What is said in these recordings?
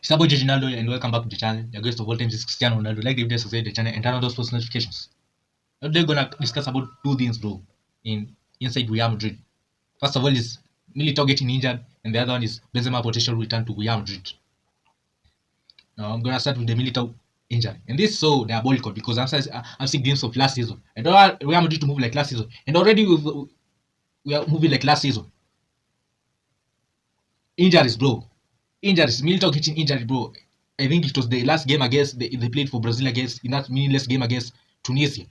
Sabo Ronaldo and welcome back to the channel. The guest of all times is Cristiano Ronaldo. Like the video, subscribe to the channel and turn on those post notifications. Today we're gonna discuss about two things, bro. Inside Real Madrid. First of all is Militao getting injured, and the other one is Benzema potential return to Real Madrid. Now I'm gonna start with the Militao injury, and this is so diabolical because I'm seeing glimpses of last season. I don't want Real Madrid to move like last season, and already we are moving like last season. Injuries, bro. Injuries. Militao getting injured, bro. I think it was the last game against they played for Brazil against in that meaningless game against Tunisia.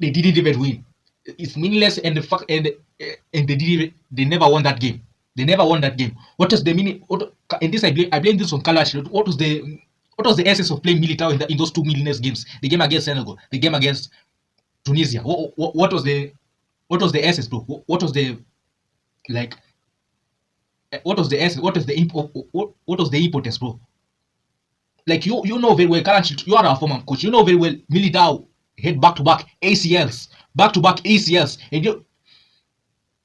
They didn't even win. It's meaningless, and the fact and they never won that game. They never won that game. What was the meaning? And this I blame this on Carlo Ancelotti. What was the essence of playing Militao in those two meaningless games? The game against Senegal, the game against Tunisia. What was the essence, bro? What was the like? What was the essence? What was the importance, bro? Like you know very well, Carlo Ancelotti, you are our former coach. You know very well Militao had back-to-back ACLs,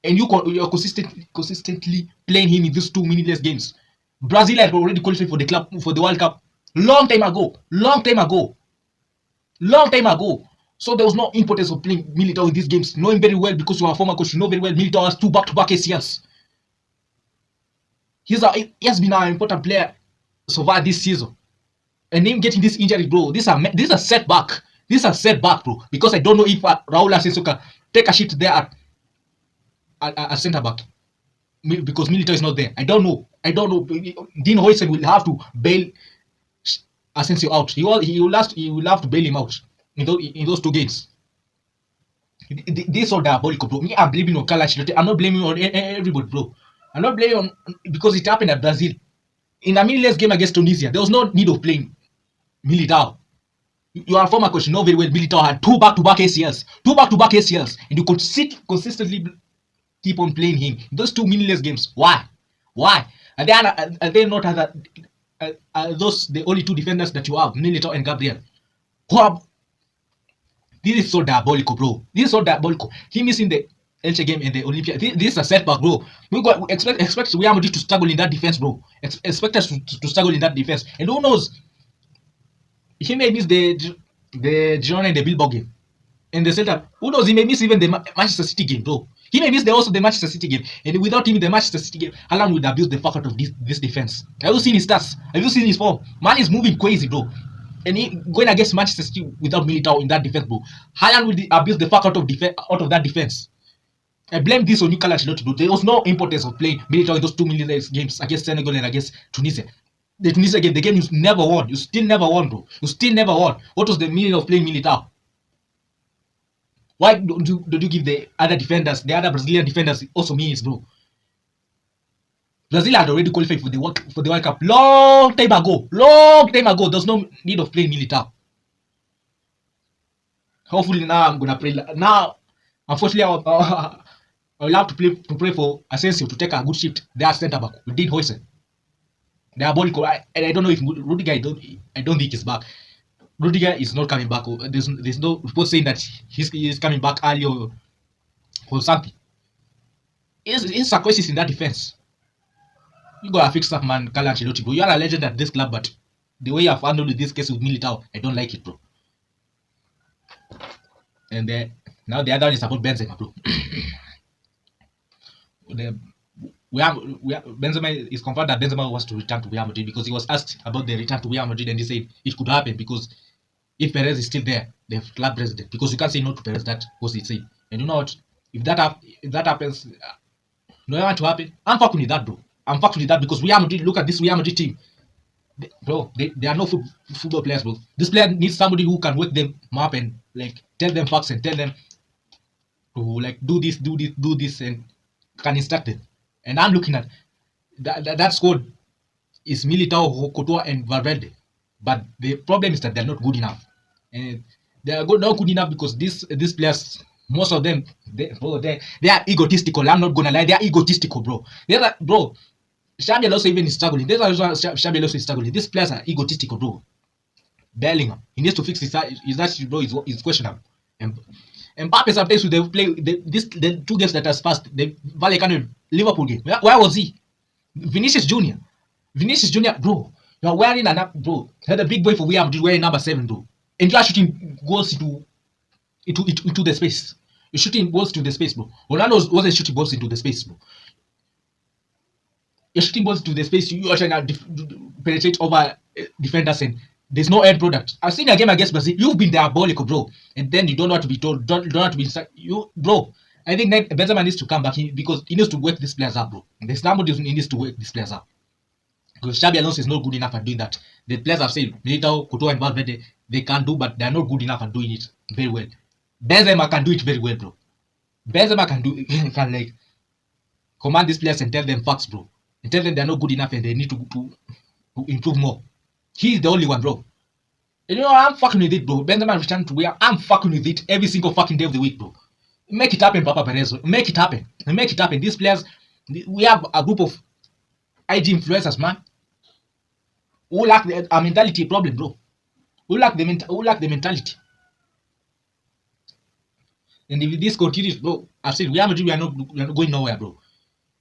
and you're consistently playing him in these two meaningless games. Brazil had already qualified for the World Cup long time ago. So there was no importance of playing Militao in these games, knowing very well, because you are a former coach, you know very well Militao has two back-to-back ACLs. He has been an important player so far this season, and him getting this injury, bro, this is a setback. This is a setback, bro, because I don't know if Raul Asensio can take a shift there at centre back, because Militao is not there. I don't know. Dean Huijsen will have to bail Asensio out. He will have to bail him out in those two games. This is all diabolical, bro. Me, I'm blaming on Carlo Ancelotti. I'm not blaming on everybody, bro. I'm not blaming on, because it happened at Brazil. In a meaningless game against Tunisia, there was no need of playing Militao. You are a former coach, you know very well Militao had two back-to-back ACLs, and you could consistently keep on playing him in those two meaningless games. Why? Are they not those the only two defenders that you have, Militao and Gabriel? This is so diabolical, bro. This is so diabolical. He missing the Elche game and the Olympia. This is a setback, bro. We expect Real Madrid to struggle in that defense, bro. Expect us to struggle in that defense. And who knows? He may miss the Girona and the Bilbao game. And the center, who knows? He may miss even the Manchester City game, bro. He may miss also the Manchester City game. And without him in the Manchester City game, Haaland would abuse the fuck out of this defense. Have you seen his stats? Have you seen his form? Man is moving crazy, bro. And he going against Manchester City without Militao in that defense, bro. Haaland will abuse the fuck out of that defense. I blame this on Carlo Ancelotti, bro. There was no importance of playing Militao in those 2 million games against Senegal and against Tunisia. The Tunisia game, the game you never won. You still never won, bro. You still never won. What was the meaning of playing Militao? Why don't you give the other defenders, the other Brazilian defenders, also means, bro? Brazil had already qualified for the World Cup long time ago. There's no need of playing Militao. Hopefully now I'm gonna pray. Now, unfortunately, I'll have to pray for Asensio to take a good shift there at centre back with Dean Huijsen. Diabolical. And I don't know if Rudiger. I don't think he's back. Rudiger is not coming back. There's no report saying that he's coming back early or something. It's a crisis in that defense. You gotta fix that, man, Carlo Ancelotti, bro. You are a legend at this club, but the way you have handled this case with Militao, I don't like it, bro. And now the other one is about Benzema, bro. Benzema is confirmed that Benzema wants to return to Real Madrid, because he was asked about the return to Real Madrid, and he said it could happen because if Perez is still there, the club president, because you can't say no to Perez. That was it said. And you know what? If that happens, no want to happen. I'm fucking with that, bro. I'm fucking with that, because Real Madrid. Look at this Real Madrid team, they are no football players, bro. This player needs somebody who can wake them up and like tell them facts and tell them to like do this, and can instruct them. And I'm looking at that squad is Militao, Courtois, and Valverde. But the problem is that they're not good enough. And they are not good enough because these players, most of them, they are egotistical. I'm not gonna lie, they are egotistical, bro. Bro, Xabi Alonso even is struggling. Xabi Alonso is struggling. These players are egotistical, bro. Bellingham, he needs to fix his attitude, bro. Is questionable. And Mbappe sometimes they play the 2 games that has passed, the Vallecano Liverpool game. Where was he? Vinicius Junior. Vinicius Junior, bro, you're wearing bro. You're the big boy for Real Madrid wearing number 7, bro, and you are shooting goals into the space. You're shooting balls to the space, bro. Ronaldo wasn't shooting balls into the space, bro. You're shooting balls to the space. You are trying to penetrate over defenders, and there's no end product. I've seen a game against Brazil. You've been diabolical, bro, and then you don't know what to be told. Don't know what to be bro. I think that Benzema needs to come back because he needs to wake these players up, bro. There's somebody who needs to wake these players up because Xabi Alonso is not good enough at doing that. The players have said Militao, Coutinho, and Valverde they can do, but they are not good enough at doing it very well. Benzema can do it very well, bro. Benzema can like command these players and tell them facts, bro. And tell them they're not good enough and they need to improve more. He's the only one, bro. And you know, I'm fucking with it, bro. Benzema return to where I'm fucking with it every single fucking day of the week, bro. Make it happen, Papa Perez. Make it happen. Make it happen. These players, we have a group of IG influencers, man. Who lack a mentality problem, bro. Who lack the mentality. And if this continues, bro, I've said Real Madrid, we are not going nowhere, bro.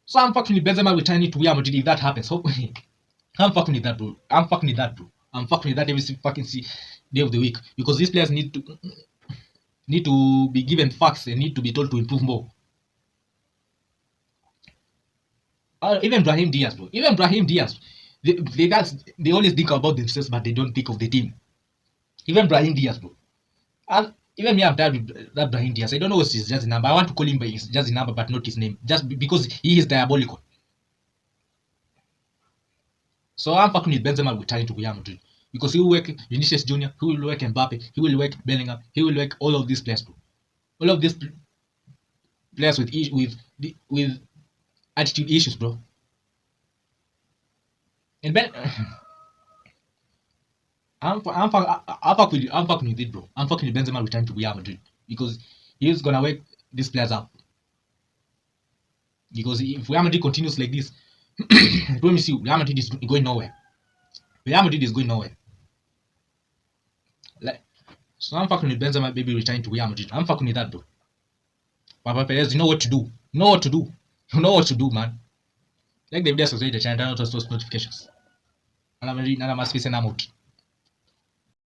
So I'm fucking with Benzema returning to Real Madrid if that happens. Hopefully, I'm fucking with that, bro. I'm fucking with that, bro. I'm fucking with that every fucking day of the week because these players need to be given facts and need to be told to improve more. Even Brahim Diaz, bro. Even Brahim Diaz, they always think about themselves, but they don't think of the team. Even Brahim Diaz, bro. And even me, I'm tired with that Brahim Diaz. I don't know what's his jersey number. I want to call him by his jersey number, but not his name, just because he is diabolical. So I'm fucking with Benzema returning to Real Madrid because he will work Vinicius Junior, he will work Mbappe, he will work Bellingham, he will work all of these players, bro. All of these players with attitude issues, bro. And I'm fucking with it, bro. I'm fucking with Benzema returning to Real Madrid because he's gonna wake these players up. Because if Real Madrid continues like this, I promise you, Real Madrid is going nowhere. Real Madrid is going nowhere. So I'm fucking with Benzema, baby, returning to Real Madrid. I'm fucking with that, bro. Papa Perez, you know what to do. You know what to do. You know what to do, man. Like the video, subscribe to the channel, turn on those notifications. And I'm out.